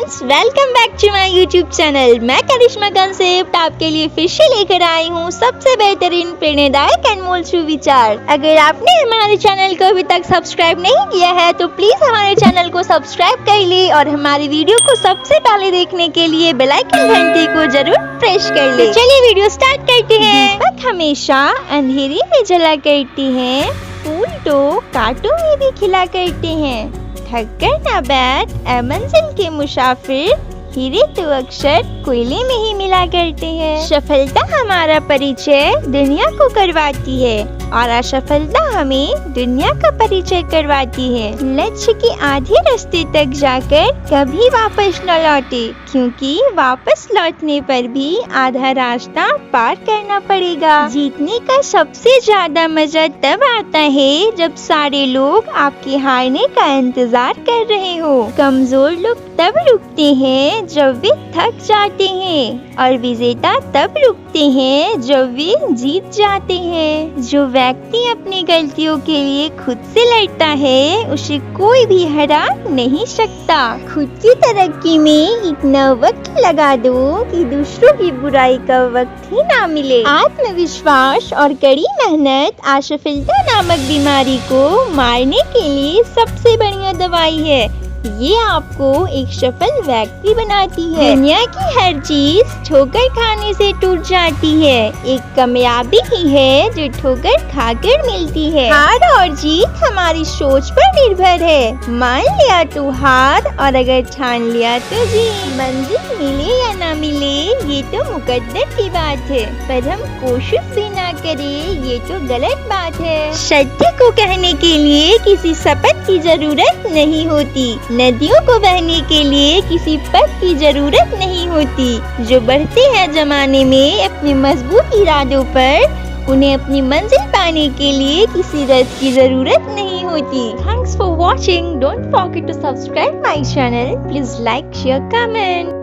Friends, welcome back to my YouTube channel. मैं Karishma concept आपके लिए फिर से लेकर आई हूँ सबसे बेहतरीन प्रेरणादायक अनमोल सुविचार। अगर आपने हमारे चैनल को अभी तक सब्सक्राइब नहीं किया है तो प्लीज हमारे चैनल को सब्सक्राइब कर ले और हमारी वीडियो को सबसे पहले देखने के लिए बेल आइकन घंटी को जरूर प्रेस कर ले। चलिए वीडियो स्टार्ट करते हैं। दीपक हमेशा अंधेरे में जला करते हैं, फूल तो कांटों में भी खिला करते हैं। थक कर न बैठ ए मंजिल के मुसाफिर, हीरे तो अक्सर कोयले में ही मिला करते हैं। सफलता हमारा परिचय दुनिया को करवाती है और असफलता हमें दुनिया का परिचय करवाती है। लक्ष्य के आधे रास्ते तक जाकर कभी वापस न लौटे, क्योंकि वापस लौटने पर भी आधा रास्ता पार करना पड़ेगा। जीतने का सबसे ज्यादा मजा तब आता है जब सारे लोग आपके हारने का इंतजार कर रहे हो। कमजोर लोग तब रुकते हैं जब वे थक जाते हैं और विजेता तब रुकते हैं जब वे जीत जाते हैं। जो व्यक्ति अपनी गलतियों के लिए खुद से लड़ता है उसे कोई भी हरा नहीं सकता। खुद की तरक्की में इतना वक्त लगा दो कि दूसरों की बुराई का वक्त ही ना मिले। आत्मविश्वास और कड़ी मेहनत असफलता नामक बीमारी को मारने के लिए सबसे बढ़िया दवाई है। ये आपको एक सफल व्यक्ति बनाती है। दुनिया की हर चीज ठोकर खाने से टूट जाती है, एक कामयाबी ही है जो ठोकर खाकर मिलती है। हार और जीत हमारी सोच पर निर्भर है। मान लिया तो हार और अगर ठान लिया तो जीत। मंजिल मिले या ना मिले ये तो मुकद्दर की बात है, पर हम कोशिश भी ना करें ये तो गलत बात है। सत्य को कहने के लिए किसी शपथ की जरूरत नहीं होती, नदियों को बहने के लिए किसी पथ की जरूरत नहीं होती। जो बढ़ते हैं जमाने में अपने मजबूत इरादों पर, उन्हें अपनी मंजिल पाने के लिए किसी रथ की जरूरत नहीं होती। Thanks for watching. Don't forget to subscribe my channel. Please like, share, comment.